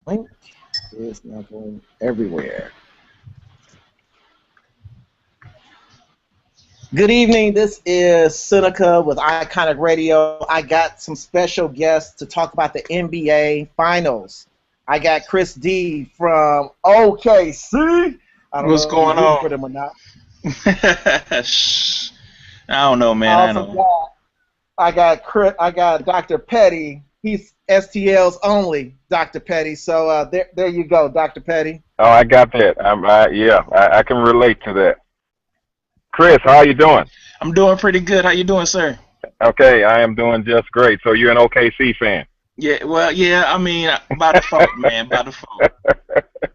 Link is now going everywhere. Good evening. This is Seneca with Iconic Radio. I got some special guests to talk about the NBA Finals. I got Chris D from OKC. I don't What's know if you're going rooting for on? them or not. Shh. I don't know, I man. I also know. got I got Dr. Petty. He's STL's only Dr. Petty. So there you go, Dr. Petty. Oh, I got that. I can relate to that. Chris, how you doing? I'm doing pretty good. How you doing, sir? Okay, I am doing just great. So you're an OKC fan? Yeah. Well, yeah. I mean, by default, man. By default.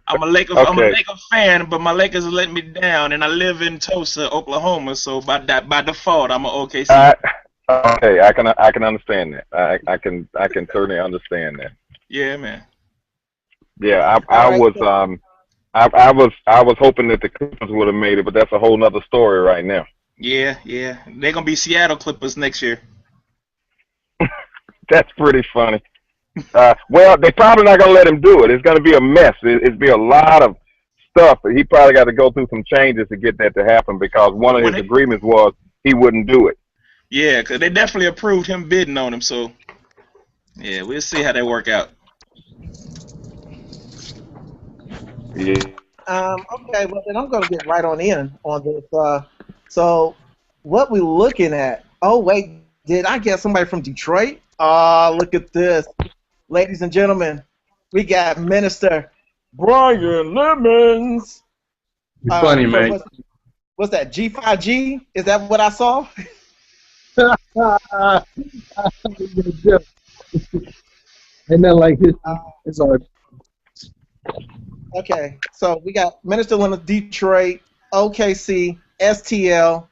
I'm a Okay, Laker fan, but my Lakers are letting me down, and I live in Tulsa, Oklahoma. So by default, I'm an OKC. I okay, I can understand that. I can certainly understand that. Yeah, man. Yeah, All I right. was I was hoping that the Clippers would have made it, but that's a whole nother story right now. Yeah, yeah. They're gonna be Seattle Clippers next year. That's pretty funny. Well, they probably not gonna let him do it. It's gonna be a mess. It's be a lot of stuff. He probably got to go through some changes to get that to happen because one of When his they, agreements was he wouldn't do it. yeah, 'cause they definitely approved him bidding on him. So yeah, we'll see how they work out. Yeah. Okay, well then I'm gonna get right on in on this. So what we looking at? Oh wait, did I get somebody from Detroit? Look at this, ladies and gentlemen. We got Minister Brian Lemons. You're funny, From man. what's that? G5G? Is that what I saw? Ain't nothing like his. Uh, It's all okay, so we got Minister Lemons, Detroit, OKC, STL.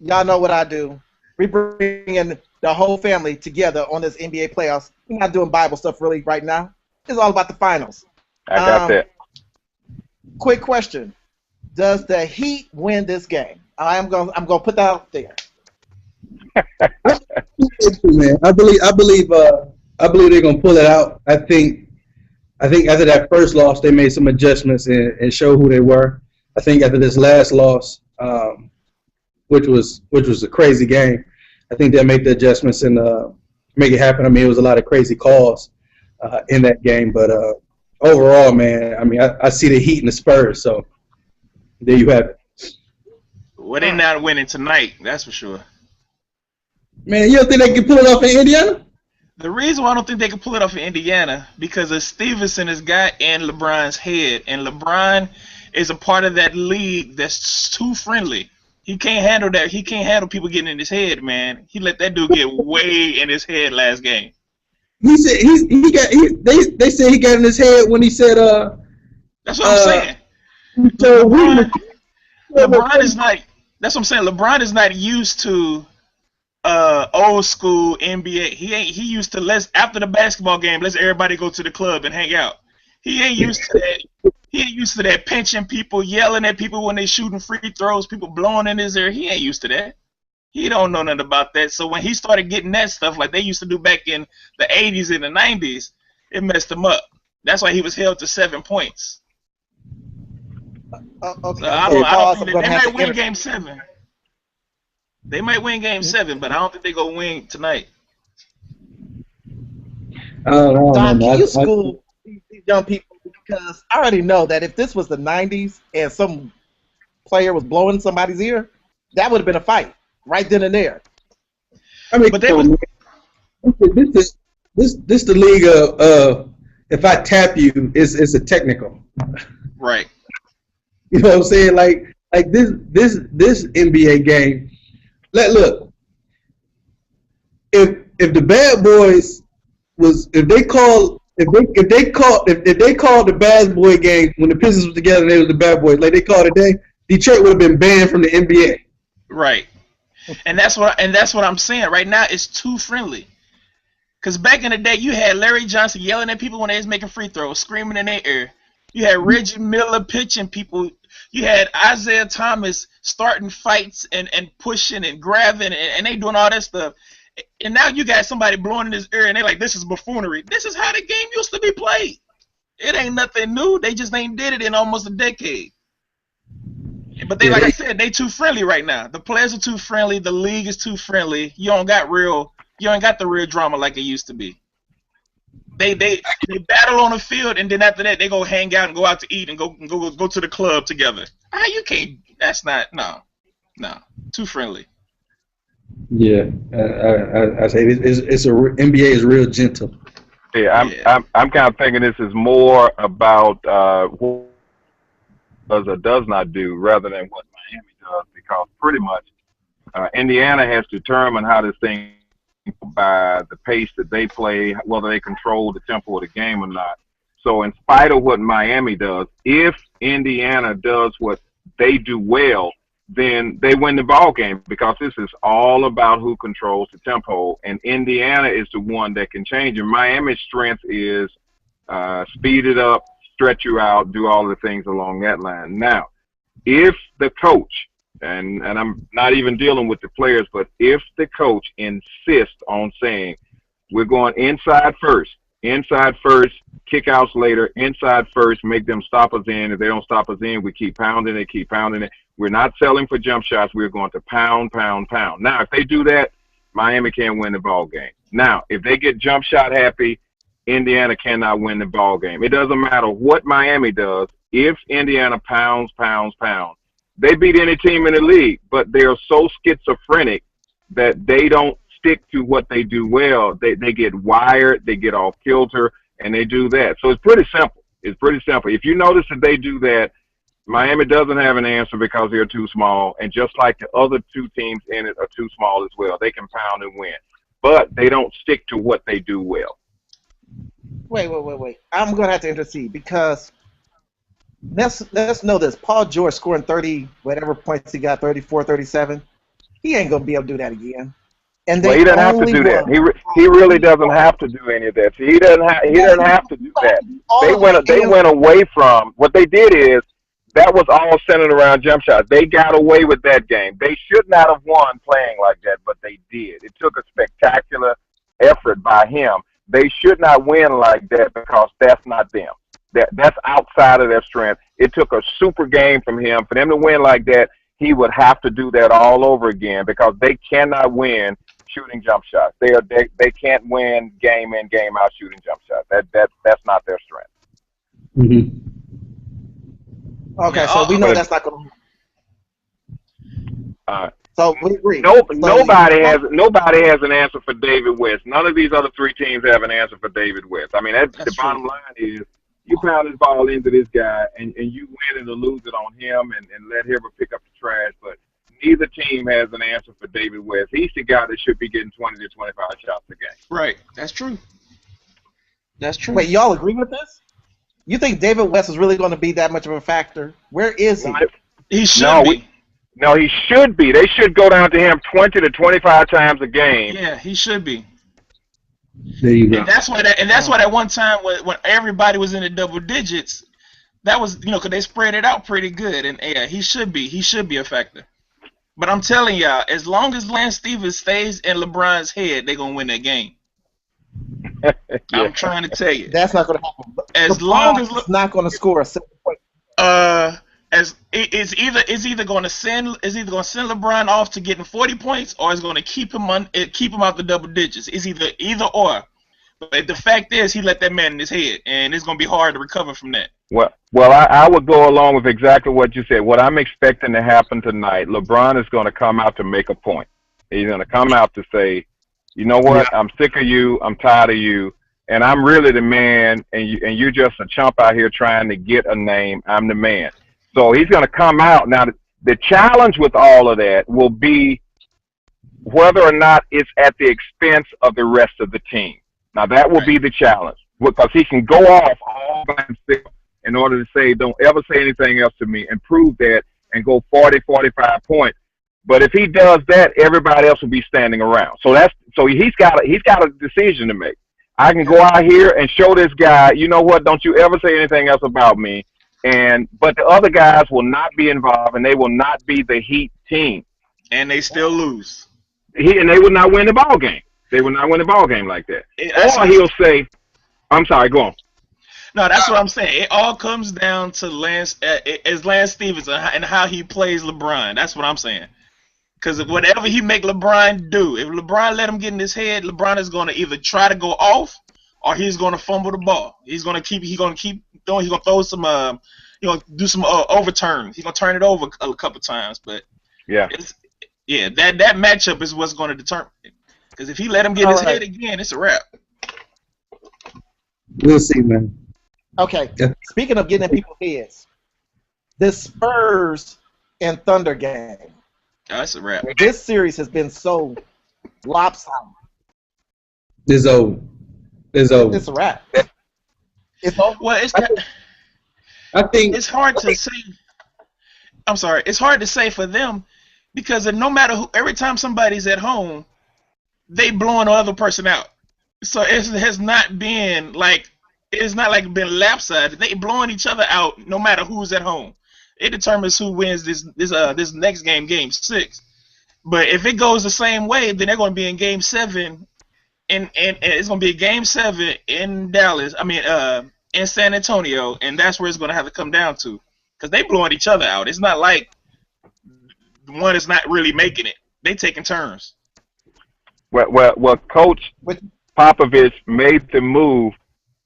Y'all know what I do. We bring in the whole family together on this NBA playoffs. We're not doing Bible stuff really right now. It's all about the finals. I got Um, that. quick question: does the Heat win this game? I'm gonna put that out there. man. I believe they're gonna pull it out. I think after that first loss, they made some adjustments and showed who they were. I think after this last loss, which was a crazy game, I think they'll make the adjustments and make it happen. I mean, it was a lot of crazy calls in that game, but overall, man, I mean, I see the Heat and the Spurs. So there you have it. Well, they not winning tonight. That's for sure. Man, you don't think they can pull it off in Indiana? The reason why I don't think they can pull it off in Indiana because of Stevenson has got in LeBron's head, and LeBron is a part of that league that's too friendly. He can't handle that. He can't handle people getting in his head, man. He let that dude get way in his head last game. He said they said he got in his head when he said That's what I'm saying. so LeBron, LeBron is not. That's what I'm saying. LeBron is not used to old school NBA. He used to let's after the basketball game, let's everybody go to the club and hang out. He ain't used to that. He ain't used to that pinching people, yelling at people when they shooting free throws, people blowing in his ear. He ain't used to that. He don't know nothing about that. So when he started getting that stuff like they used to do back in the 80s and the 90s, it messed him up. That's why he was held to 7 points. So Okay, I so don't pause. think I'm they gonna have might to win enter. game 7. They might win game 7, but I don't think they gonna win tonight. I don't know, Doc, can man. you school these young people? Because I already know that if this was the '90s and some player was blowing somebody's ear, that would have been a fight right then and there. I mean, But they come was on, man. This the league of if I tap you, it's a technical. right. You know what I'm saying? Like this NBA game. Look, if the bad boys was if they called the bad boy game when the Pistons were together and they was the bad boys like they called it today, Detroit would have been banned from the NBA. Right. And that's what I'm saying. Right now it's too friendly. Cause back in the day you had Larry Johnson yelling at people when they was making free throws, screaming in their ear. You had Reggie Miller pitching people. You had Isaiah Thomas starting fights and pushing and grabbing and they doing all that stuff. And now you got somebody blowing in his ear and they're like, this is buffoonery. This is how the game used to be played. It ain't nothing new. They just ain't did it in almost a decade. But they, like I said, they too friendly right now. The players are too friendly. The league is too friendly. You ain't got the real drama like it used to be. They battle on the field, and then after that they go hang out and go out to eat and go to the club together. You can't. That's not no. Too friendly. Yeah, I say NBA is real gentle. Yeah, I'm kind of thinking this is more about what does or does not do rather than what Miami does, because pretty much Indiana has determined how this thing by the pace that they play, whether they control the tempo of the game or not. So in spite of what Miami does, if Indiana does what they do well, then they win the ball game, because this is all about who controls the tempo, and Indiana is the one that can change. And Miami's strength is speed it up, stretch you out, do all the things along that line. Now, if the coach, and I'm not even dealing with the players, but if the coach insists on saying we're going inside first, kickouts later, inside first, make them stop us in. If they don't stop us in, we keep pounding it. We're not selling for jump shots. We're going to pound. Now, if they do that, Miami can't win the ball game. Now, if they get jump shot happy, Indiana cannot win the ball game. It doesn't matter what Miami does. If Indiana pounds, they beat any team in the league, but they're so schizophrenic that they don't stick to what they do well. They get wired, they get off kilter, and they do that. So it's pretty simple. If you notice that they do that, Miami doesn't have an answer because they're too small, and just like the other two teams in it are too small as well. They can pound and win, but they don't stick to what they do well. Wait. I'm going to have to intercede, because let's know this. Paul George scoring 30, whatever points he got, 34, 37, he ain't going to be able to do that again. And he doesn't have to do that. He really doesn't have to do any of that. He doesn't have to do that. They went away from what they did is that was all centered around jump shots. They got away with that game. They should not have won playing like that, but they did. It took a spectacular effort by him. They should not win like that because that's not them. That's outside of their strength. It took a super game from him. For them to win like that, he would have to do that all over again, because they cannot win shooting jump shots. They can't win game in, game out shooting jump shots. That's not their strength. Mm-hmm. Okay, so we know that's not going to happen. So we agree. Nobody has an answer for David West. None of these other three teams have an answer for David West. I mean, the bottom line is you pound this ball into this guy, and you win it or lose it on him, and let Hibbert pick up the trash. But neither team has an answer for David West. He's the guy that should be getting 20 to 25 shots a game. Right. That's true. Wait, y'all agree with this? You think David West is really going to be that much of a factor? Where is he? He should be. No, he should be. They should go down to him 20 to 25 times a game. Yeah, he should be. There you go. And that's why that one time when everybody was in the double digits, that was, because they spread it out pretty good. And yeah, he should be a factor. But I'm telling y'all, as long as Lance Stevens stays in LeBron's head, they're gonna win that game. Yeah. I'm trying to tell you. That's not gonna happen. As long as it's not gonna score a 7 point. As it's either going to send LeBron off to getting 40 points, or it's going to keep him out the double digits. It's either or. But the fact is, he let that man in his head, and it's going to be hard to recover from that. Well, I would go along with exactly what you said. What I'm expecting to happen tonight, LeBron is going to come out to make a point. He's going to come out to say, you know what, yeah. I'm sick of you, I'm tired of you, and I'm really the man, and you're just a chump out here trying to get a name. I'm the man. So he's going to come out. Now, the challenge with all of that will be whether or not it's at the expense of the rest of the team. Now, that will be the challenge, because he can go off all by himself in order to say, don't ever say anything else to me, and prove that and go 40, 45 points. But if he does that, everybody else will be standing around. So he's got a decision to make. I can go out here and show this guy, you know what, don't you ever say anything else about me. But the other guys will not be involved, and they will not be the Heat team. And they still lose. And they will not win the ball game. They will not win the ball game like that. Or he'll say, I'm sorry, go on. No, that's what I'm saying. It all comes down to Lance Stephenson and how he plays LeBron. That's what I'm saying. Because whatever he make LeBron do, if LeBron let him get in his head, LeBron is going to either try to go off or he's going to fumble the ball. He's going to keep throwing. He's going to throw some. Do some overturns. He's going to turn it over a couple times. But that matchup is what's going to determine it. Because if he let him get in his head again, it's a wrap. We'll see, man. Okay. Speaking of getting in people's heads, this Spurs and Thunder game. Oh, that's a wrap. This series has been so lopsided. It's over. It's over. It's a wrap. It's over. Well, I think it's hard to say. I'm sorry. It's hard to say for them because no matter who, every time somebody's at home, they blowing the other person out. So it has not been like it's not like been lopsided. They blowing each other out no matter who's at home. It determines who wins this next game, Game 6. But if it goes the same way, then they're going to be in Game 7, and it's going to be Game 7 in Dallas. I mean, in San Antonio, and that's where it's going to have to come down to, because they blowing each other out. It's not like one is not really making it. They taking turns. Well, Coach Popovich made the move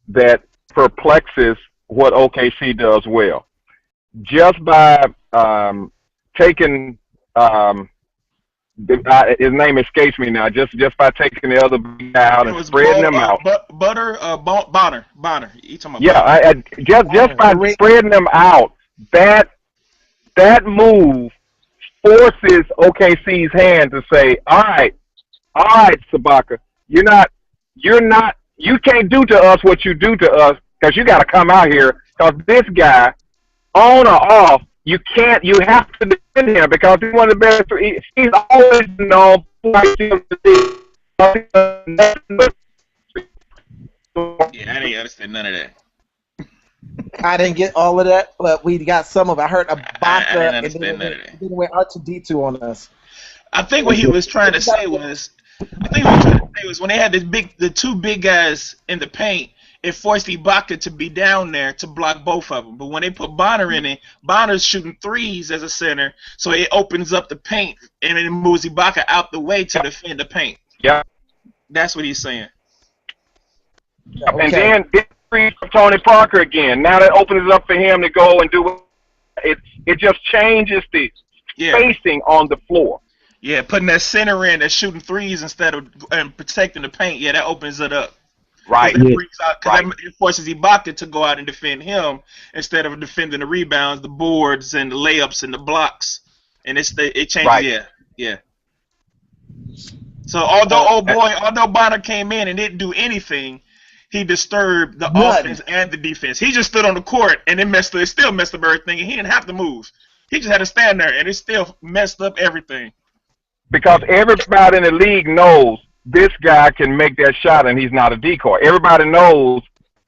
that perplexes what OKC does well. Just by taking his name escapes me now. Just by taking the other guy out and spreading them out. Bonner. You talking about? Yeah, just by spreading them out, that move forces OKC's hand to say, all right, Sabaka, you can't do to us what you do to us because you got to come out here because this guy, on or off, you have to defend him because he's one of the best. He's always known. Yeah, I didn't understand none of that. I didn't get all of that, but we got some of it. I heard Ibaka and then went R2D2 on us. I think what he was trying to say was, when they had the two big guys in the paint, it forced Ibaka to be down there to block both of them. But when they put Bonner in it, Bonner's shooting threes as a center, so it opens up the paint and it moves Ibaka out the way to defend the paint. Yeah, that's what he's saying. Okay. And then free from Tony Parker again. Now that opens it up for him to go and do it. It just changes the spacing on the floor. Yeah, putting that center in that's shooting threes instead of protecting the paint. Yeah, that opens it up. Right. It forces Ibaka to go out and defend him instead of defending the rebounds, the boards, and the layups and the blocks. And it changes. Right. Yeah. So although Bonner came in and didn't do anything, he disturbed the offense and the defense. He just stood on the court and it still messed up everything. And he didn't have to move. He just had to stand there and it still messed up everything. Because everybody in the league knows this guy can make that shot and he's not a decoy. Everybody knows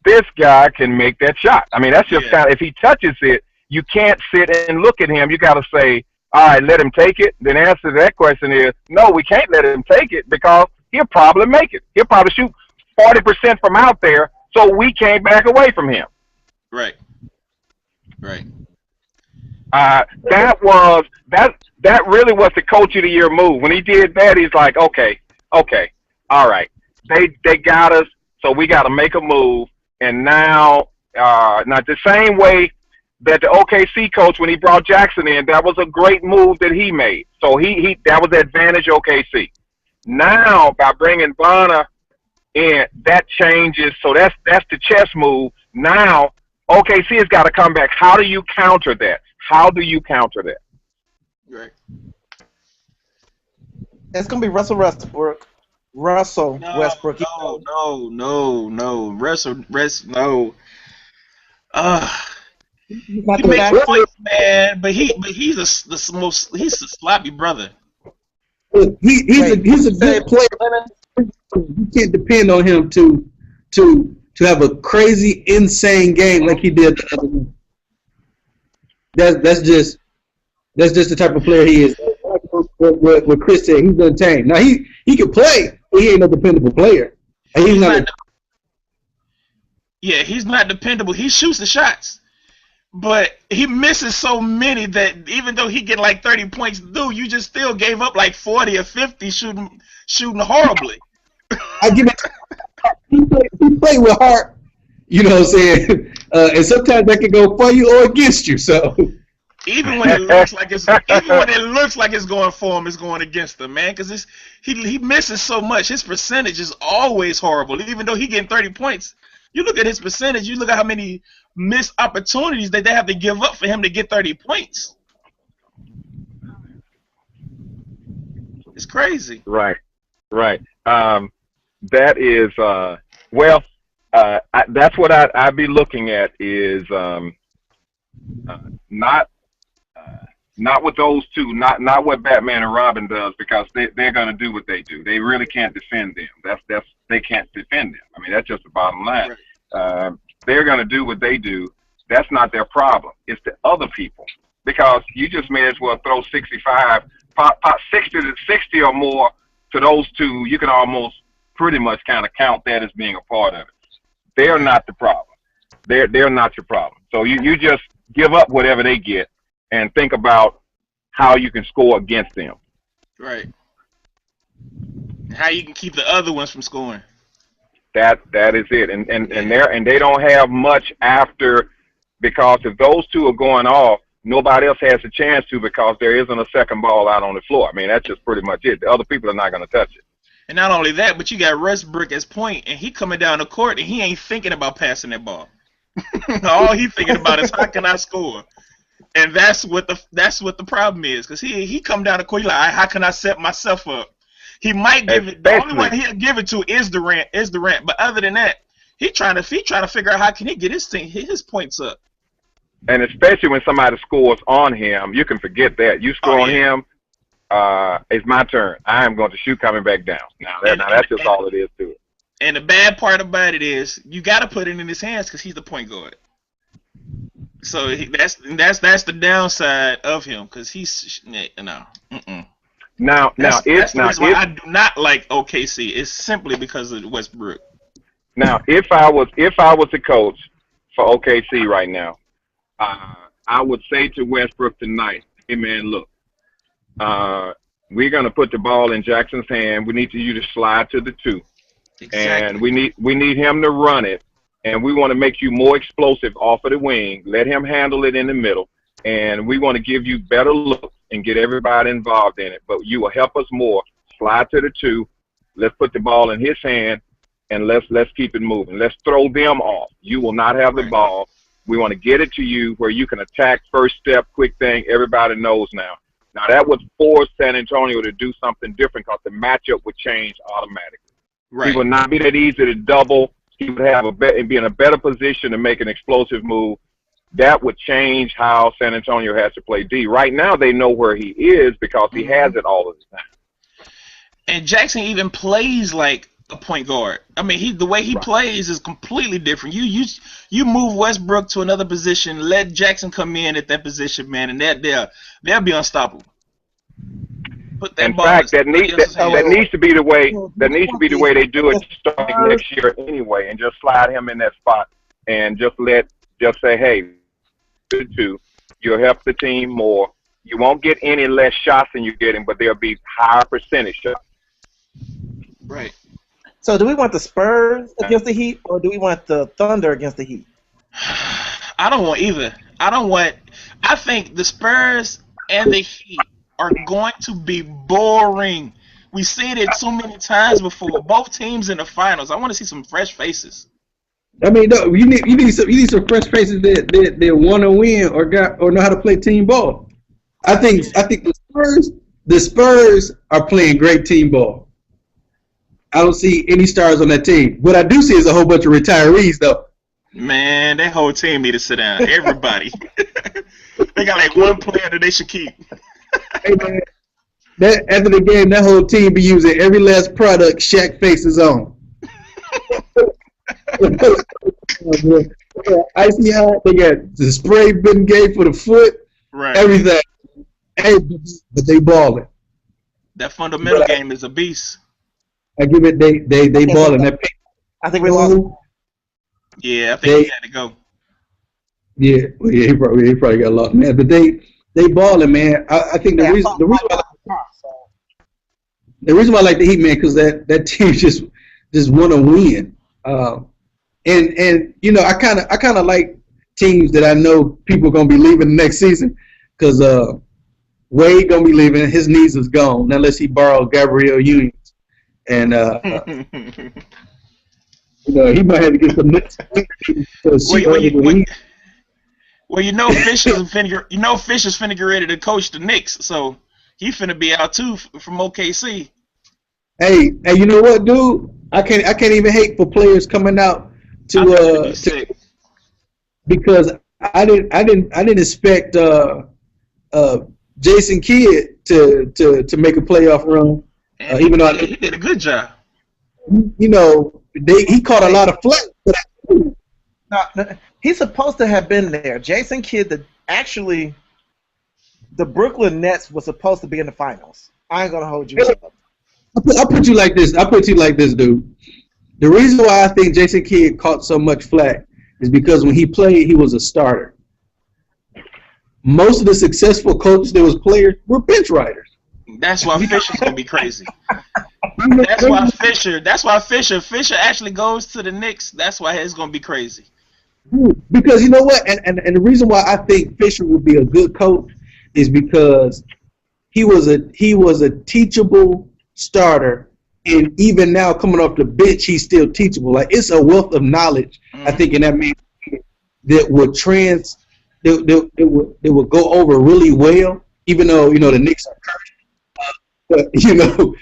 this guy can make that shot. I mean, that's just kind of, if he touches it, you can't sit and look at him. You got to say, all right, let him take it. Then the answer to that question is, no, we can't let him take it because he'll probably make it. He'll probably shoot 40% from out there, so we can't back away from him. Right. That really was the coach of the year move. When he did that, he's like, okay, all right. They got us, so we got to make a move. And now the same way that the OKC coach, when he brought Jackson in, that was a great move that he made. So that was the advantage OKC. Now, by bringing Bonner in, that changes. So that's the chess move. Now, OKC has got to come back. How do you counter that? Right. It's gonna be Russell Westbrook. Westbrook. No. He makes points, man, but he's a sloppy brother. He's a good player. You can't depend on him to have a crazy, insane game like he did the other night. That's just the type of player he is. What Chris said, he's untamed. Now he can play, but he ain't no dependable player. And he's not. Yeah, he's not dependable. He shoots the shots, but he misses so many that even though he get like 30 points, dude, you just still gave up like 40 or 50 shooting horribly. I give it. He play with heart. You know what I'm saying? And sometimes that can go for you or against you. So even when it looks like it's going for him, it's going against him, man. Because he misses so much. His percentage is always horrible. Even though he getting 30 points, you look at his percentage. You look at how many missed opportunities that they have to give up for him to get 30 points. It's crazy. Right. That is that's what I'd be looking at is not with those two, not what Batman and Robin does, because they're going to do what they do. They really can't defend them. They can't defend them. I mean, that's just the bottom line. Right. They're going to do what they do. That's not their problem. It's the other people, because you just may as well throw 65, pop 60 or more to those two. You can almost pretty much kind of count that as being a part of it. They're not the problem. They're not your problem. So you just give up whatever they get and think about how you can score against them. Right. How you can keep the other ones from scoring. That is it. And they don't have much after, because if those two are going off, nobody else has a chance to, because there isn't a second ball out on the floor. I mean, that's just pretty much it. The other people are not going to touch it. And not only that, but you got Westbrook as point, and he coming down the court, and he ain't thinking about passing that ball. All he thinking about is how can I score, and that's what the problem is, because he come down the court, he like, how can I set myself up? He might give it. The only one he'll give it to is Durant. But other than that, he trying to figure out how can he get his points up. And especially when somebody scores on him, you can forget that. You score on him. It's my turn. I am going to shoot coming back down. Now that's just all it is to it. And the bad part about it is you got to put it in his hands because he's the point guard. So that's the downside of him, because he's no. Now that's the reason why I do not like OKC. It's simply because of Westbrook. Now, if I was a coach for OKC right now, I would say to Westbrook tonight, hey man, look. We're gonna put the ball in Jackson's hand. We need you to slide to the 2, exactly. And we need him to run it, and we want to make you more explosive off of the wing. Let him handle it in the middle, and we want to give you better looks and get everybody involved in it. But you will help us more. Slide to the 2. Let's put the ball in his hand, and let's keep it moving. Let's throw them off. You will not have the ball. We want to get it to you where you can attack, first step, quick thing. Everybody knows now. Now, that would force San Antonio to do something different, because the matchup would change automatically. Right. He would not be that easy to double. He would have be in a better position to make an explosive move. That would change how San Antonio has to play D. Right now, they know where he is because he has it all of the time. And Jackson even plays like a point guard. I mean, the way he plays is completely different. You move Westbrook to another position, let Jackson come in at that position, man, and they'll be unstoppable. Put that in fact, that needs to be the way they do it starting next year anyway, and just slide him in that spot and just say, hey, 2, you'll help the team more. You won't get any less shots than you're getting, but there'll be higher percentage shots. Right. So do we want the Spurs against the Heat, or do we want the Thunder against the Heat? I don't want either. I think the Spurs and the Heat are going to be boring. We've seen it so many times before. Both teams in the finals. I want to see some fresh faces. I mean, no, you need some fresh faces that want to win or know how to play team ball. I think the Spurs are playing great team ball. I don't see any stars on that team. What I do see is a whole bunch of retirees, though. Man, that whole team need to sit down. Everybody. They got like one player that they should keep. Hey, man. After the game, that whole team be using every last product Shaq faces on. Icy hot. They got the spray Ben Gay for the foot. Right. Everything. Hey, but they balling. That fundamental game is a beast. I give it. They balling. I think we lost. Yeah, I think They he had to go. yeah, well, yeah, he probably got a lot, man. But they balling, man. I think Yeah, I thought Mike got the car, so. the reason why I like the Heat, man, because that team just want to win. And you know, I kind of like teams that I know people are gonna be leaving next season, because Wade gonna be leaving. His knees is gone unless he borrow Gabrielle Unions, and you know, he might have to get some next. Well, you know Fisher's finna get ready to coach the Knicks, so he finna be out too from OKC. Hey, you know what, dude? I can't even hate for players coming out to because I didn't expect Jason Kidd to make a playoff run, even though he did a good job. You know, he caught a lot of flack for that. No, he's supposed to have been there. Jason Kidd, actually, the Brooklyn Nets was supposed to be in the finals. I ain't gonna hold you up. I'll put you like this, dude. The reason why I think Jason Kidd caught so much flack is because when he played, he was a starter. Most of the successful coaches that was players were bench riders. That's why Fisher's gonna be crazy. That's why Fisher actually goes to the Knicks. That's why it's gonna be crazy. Because you know what, and the reason why I think Fisher would be a good coach is because he was a teachable starter, and even now coming off the bench, he's still teachable. Like, it's a wealth of knowledge, I think, in that man that would go over really well. Even though, you know, the Knicks are cursed, but you know,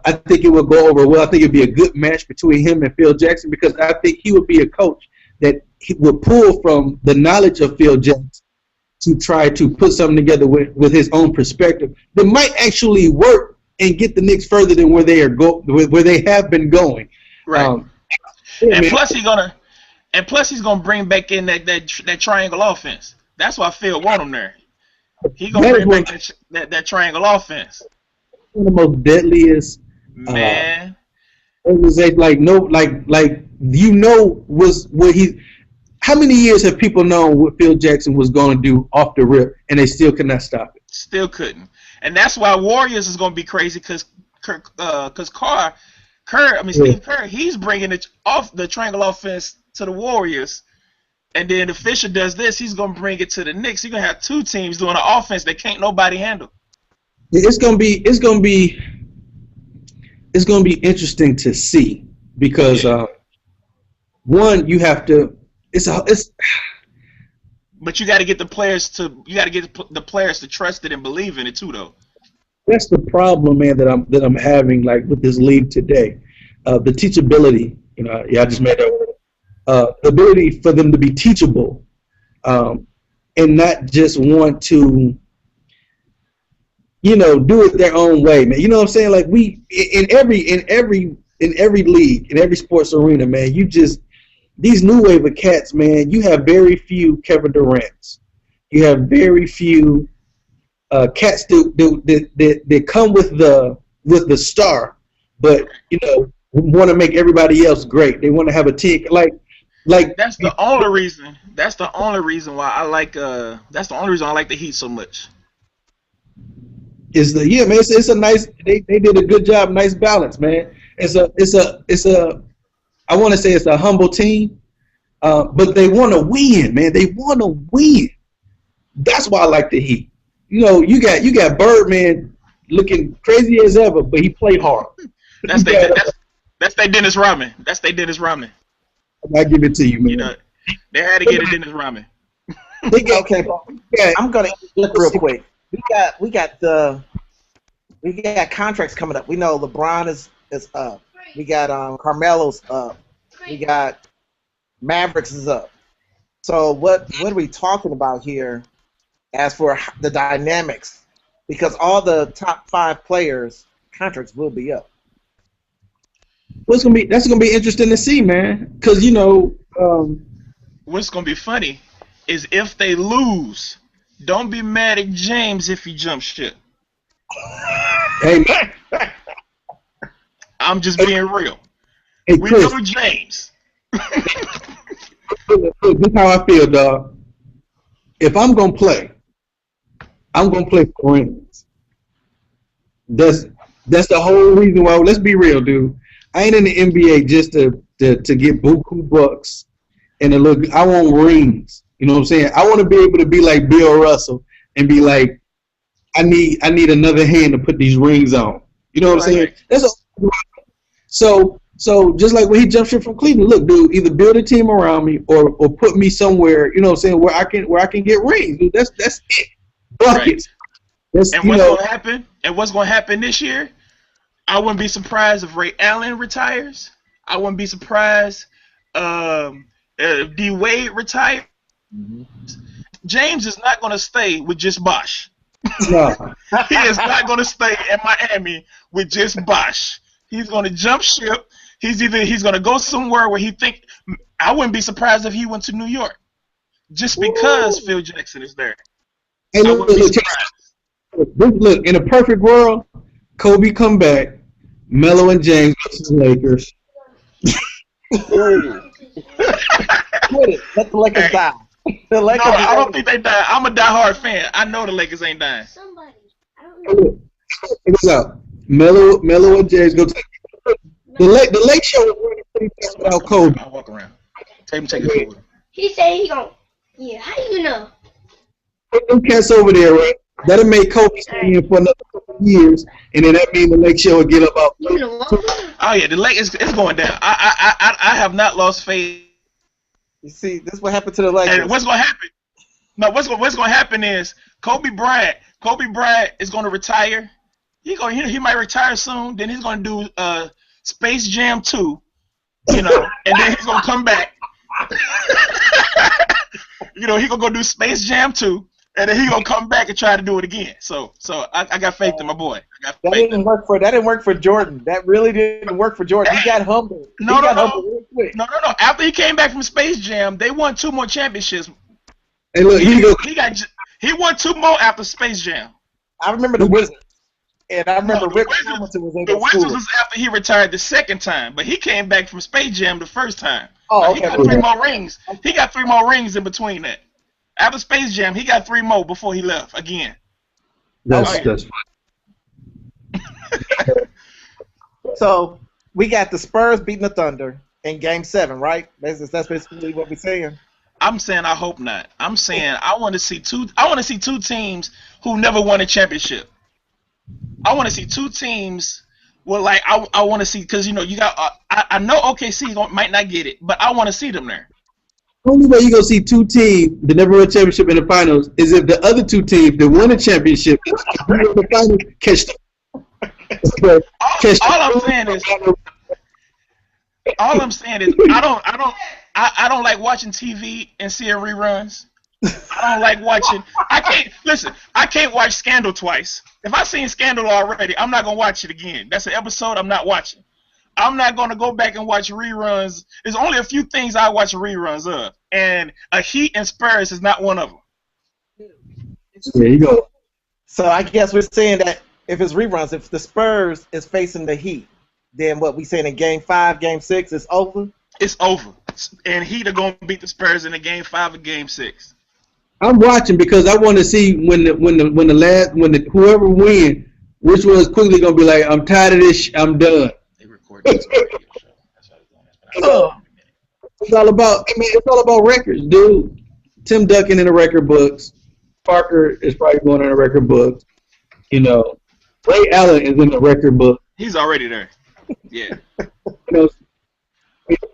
I think it would go over well. I think it'd be a good match between him and Phil Jackson, because I think he would be a coach that he would pull from the knowledge of Phil Jackson to try to put something together with his own perspective that might actually work and get the Knicks further than where they have been going. Right. And plus he's gonna bring back in that triangle offense. That's why Phil want him there. He gonna bring back that triangle offense. One of the most deadliest. Man. It was was what he. How many years have people known what Phil Jackson was going to do off the rip, and they still could not stop it? Still couldn't, and that's why Warriors is going to be crazy, because Steve Kerr, he's bringing it off the triangle offense to the Warriors, and then if Fisher does this, he's going to bring it to the Knicks. You're going to have two teams doing an offense that can't nobody handle. It's going to be interesting to see, because one, you have to. But you got to get the players to trust it and believe in it too, though. That's the problem, man, that I'm having, like, with this league today. The teachability, you know, I just made that word. The ability for them to be teachable, and not just want to, you know, do it their own way, man. You know what I'm saying? Like, we in every league, in every sports arena, man, these new wave of cats, man, you have very few Kevin Durant's. You have very few cats that come with the star, but, you know, want to make everybody else great. They want to have a team like. That's the only reason. That's the only reason why I like. That's the only reason I like the Heat so much. Man, it's a nice. They did a good job, nice balance, man. It's a. I want to say it's a humble team, but they want to win, man. They want to win. That's why I like the Heat. You know, you got Birdman looking crazy as ever, but he played hard. That's their Dennis Rodman. That's their Dennis Rodman. I give it to you, man. You know, they had to get a Dennis Rodman. Okay, I'm gonna look real quick. We got contracts coming up. We know LeBron is up. We got Carmelo's up. We got Mavericks is up. So what are we talking about here as for the dynamics? Because all the top 5 players' contracts will be up. That's gonna be interesting to see, man. Because, you know, what's gonna be funny is if they lose, don't be mad at James if he jumps ship. Hey, I'm just being real. Hey, we Chris, know James. Look, this is how I feel, dog. If I'm gonna play, I'm gonna play for rings. That's the whole reason why. Let's be real, dude. I ain't in the NBA just to get buku bucks and to look. I want rings. You know what I'm saying? I want to be able to be like Bill Russell and be like, I need another hand to put these rings on. You know what I'm saying? So just like when he jumped ship from Cleveland, look, dude, either build a team around me or put me somewhere, you know what I'm saying, where I can get rings, dude. That's it. Buckets. Right. And what's gonna happen? And what's gonna happen this year? I wouldn't be surprised if Ray Allen retires. I wouldn't be surprised if D Wade retires. Mm-hmm. James is not gonna stay with just Bosh. No. He is not gonna stay in Miami with just Bosh. He's gonna jump ship. He's gonna go somewhere where he think. I wouldn't be surprised if he went to New York, just because Phil Jackson is there. Hey, look, in a perfect world, Kobe come back, Melo and James go to the Lakers. Let the Lakers die. The Lakers I don't think they die. I'm a diehard fan. I know the Lakers ain't dying. Somebody. I don't know. Check this out. Melo and James go to the Lake Show is running pretty fast without Kobe. I'll walk around. Take it forward. He said he gon'. Yeah, how you know? Put them cats over there, right? That'll make Kobe stay in for another couple of years, and then that means the Lake Show will get about. Oh yeah, the Lake is going down. I have not lost faith. You see, this is what happened to the Lakers. And what's gonna happen? No, what's gonna happen is Kobe Bryant is gonna retire. He might retire soon. Then he's gonna do Space Jam 2, and then he's gonna come back. He's gonna go do Space Jam 2, and then he's gonna come back and try to do it again. So I got faith in my boy. That didn't work for Jordan. That really didn't work for Jordan. He got humbled. No. Real quick. No. After he came back from Space Jam, they won 2 more championships. Hey, look, he won 2 more after Space Jam. I remember the Wizards. And I remember Rick Hamilton was in the Wizards was after he retired the second time, but he came back from Space Jam the first time. Oh, okay. He got 3 more rings. He got 3 more rings in between that. After Space Jam, he got 3 more before he left again. That's fine. So we got the Spurs beating the Thunder in Game 7, right? That's basically what we're saying. I'm saying I hope not. I'm saying I want to see two teams who never won a championship. I want to see 2 teams. Well, like I want to see, because you got. I know OKC might not get it, but I want to see them there. The only way you gonna see 2 teams that never won a championship in the finals is if the other 2 teams that won a championship in the finals catch them. All I'm saying is I don't like watching TV and seeing reruns. I don't like watching. I can't watch Scandal twice. If I've seen Scandal already, I'm not gonna watch it again. That's an episode I'm not watching. I'm not gonna go back and watch reruns. There's only a few things I watch reruns of, and a Heat and Spurs is not one of them. There you go. So I guess we're saying that if it's reruns, if the Spurs is facing the Heat, then what we saying in Game 5, Game 6 is over? It's over, and Heat are gonna beat the Spurs in the Game 5 or Game 6. I'm watching because I want to see when whoever win, which one's quickly gonna be like, I'm tired of this. I'm done. They record this radio show. That's how it's all about. It's all about records, dude. Tim Duncan in the record books. Parker is probably going in the record books. Ray Allen is in the record book. He's already there. Yeah. His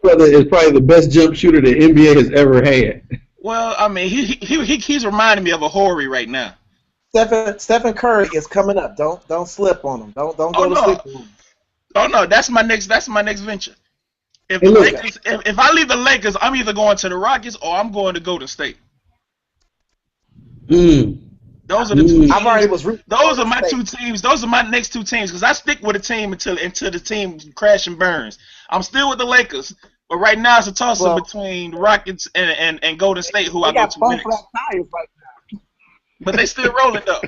brother is probably the best jump shooter the NBA has ever had. Well, I mean, he's reminding me of a Horry right now. Stephen Curry is coming up. Don't slip on him. Don't go to sleep on him. Oh no, that's my next venture. If I leave the Lakers, I'm either going to the Rockets or I'm going to Golden State. Those are the 2 teams. Those are my 2 teams. Those are my next 2 teams because I stick with a team until the team crash and burns. I'm still with the Lakers, but right now it's a toss-up between the Rockets and Golden State, who I go to next. Right now. But they still rolling though.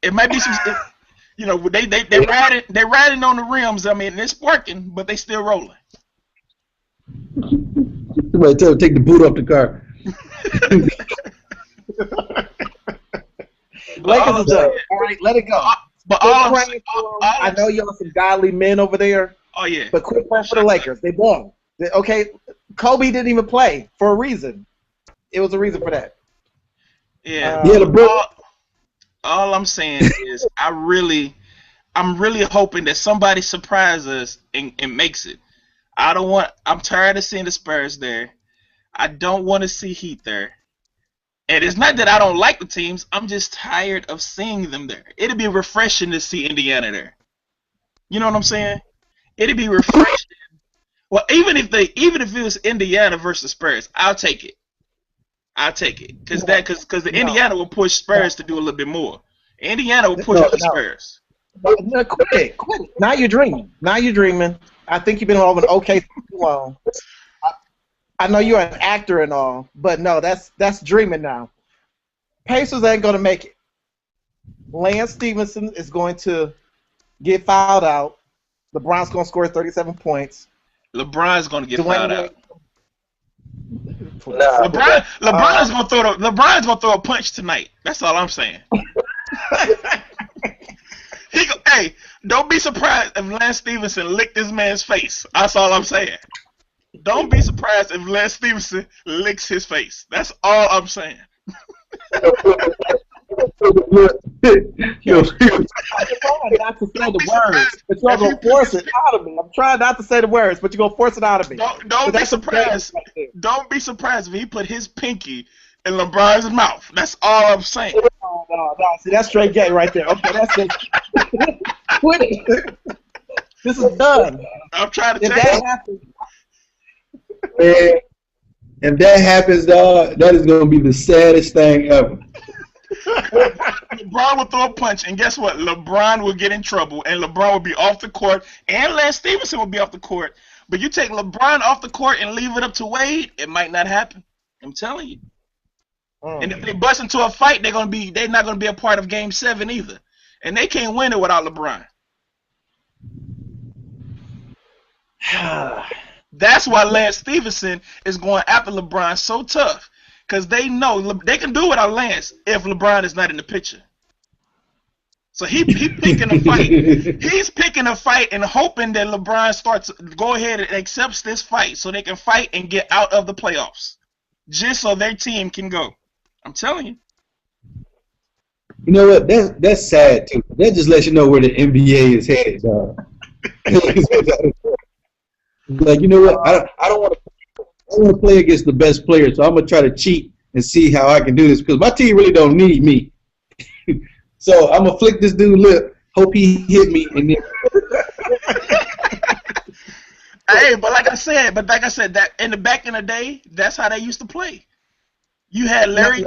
It might be some, they're riding on the rims. I mean, it's working, but they still rolling. Somebody tell him to take the boot off the car. Lakers are done. All right, let it go. But I know y'all some godly men over there. Oh yeah. But quit praying for the Lakers. They won. Okay, Kobe didn't even play for a reason. It was a reason for that. Yeah. LeBron. All I'm saying is I'm really hoping that somebody surprises us and makes it. I'm tired of seeing the Spurs there. I don't want to see Heat there. And it's not that I don't like the teams. I'm just tired of seeing them there. It'd be refreshing to see Indiana there. You know what I'm saying? It'd be refreshing. Well, even if it was Indiana versus Spurs, I'll take it. Because the Indiana will push Spurs to do a little bit more. Indiana will push the Spurs. No, quit it. Now you're dreaming. I think you've been over an okay too long. I know you're an actor and all, but no, that's dreaming now. Pacers ain't gonna make it. Lance Stevenson is going to get fouled out. LeBron's gonna score 37 points. LeBron's gonna get fouled out. Nah, LeBron's gonna throw a punch tonight. That's all I'm saying. Hey, don't be surprised if Lance Stevenson licked this man's face. That's all I'm saying. Don't be surprised if Lance Stevenson licks his face. That's all I'm saying. I'm trying not to say the words, but you're gonna force it out of me. I'm trying not to say the words, but you're gonna force it out of me. Don't be surprised. Don't be surprised if he put his pinky in LeBron's mouth. That's all I'm saying. No. See, that's straight gay right there. Okay, that's it. Quit it. This is done. I'm trying to if tell that you. happens, Man, if that happens, dog, that is gonna be the saddest thing ever. LeBron will throw a punch, and guess what? LeBron will get in trouble, and LeBron will be off the court, and Lance Stevenson will be off the court. But you take LeBron off the court and leave it up to Wade, it might not happen. I'm telling you. And if they bust into a fight, they're not gonna be a part of Game 7 either, and they can't win it without LeBron. That's why Lance Stevenson is going after LeBron so tough, because they know they can do it without Lance if LeBron is not in the picture. So he picking a fight. He's picking a fight and hoping that LeBron go ahead and accepts this fight so they can fight and get out of the playoffs, just so their team can go. I'm telling you. You know what? That's sad too. That just lets you know where the NBA is headed, dog. Like, you know what? I don't want to play against the best player, so I'm gonna try to cheat and see how I can do this because my team really don't need me. So I'm gonna flick this dude lip, hope he hit me, and then. Hey, but like I said, that back in the day, that's how they used to play. You had Larry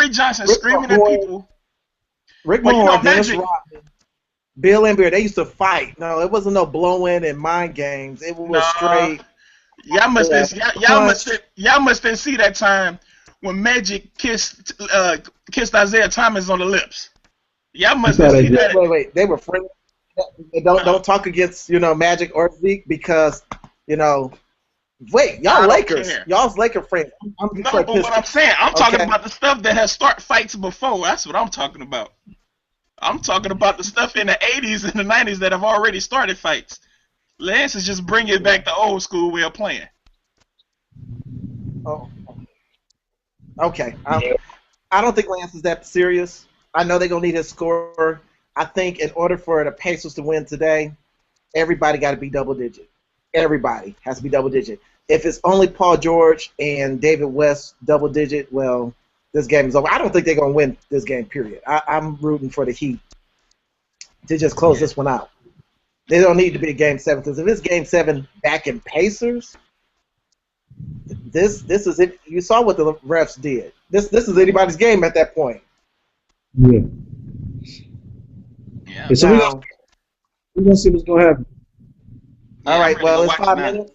Johnson screaming at people. Rick Mahorn, Dennis Rodman, Bill Laimbeer, they used to fight. No, it wasn't no blowing and mind games. It was straight. Y'all must have seen that time when Magic kissed Isaiah Thomas on the lips. Y'all must have seen that. Wait, they were friends. Don't talk against Magic or Zeke because Wait, y'all Lakers. Care. Y'all's Laker friends. I'm what I'm saying, I'm talking about the stuff that has started fights before. That's what I'm talking about. I'm talking about the stuff in the 80s and the 90s that have already started fights. Lance is just bringing back the old school way of playing. Oh. Okay. I don't think Lance is that serious. I know they're going to need his score. I think in order for the Pacers to win today, everybody got to be double-digit. Everybody has to be double-digit. If it's only Paul George and David West double-digit, well, this game is over. I don't think they're going to win this game, period. I'm rooting for the Heat to just close this one out. They don't need to be a Game 7, because if it's Game 7 back in Pacers, this is it. You saw what the refs did. This is anybody's game at that point. Yeah. So we're going to see what's going to happen. All right, well, it's 5 minutes.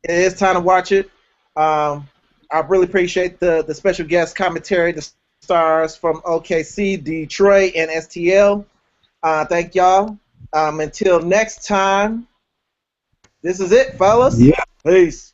It is time to watch it. I really appreciate the special guest commentary, the stars from OKC, Detroit, and STL. Thank y'all. Until next time, this is it, fellas. Yeah. Peace.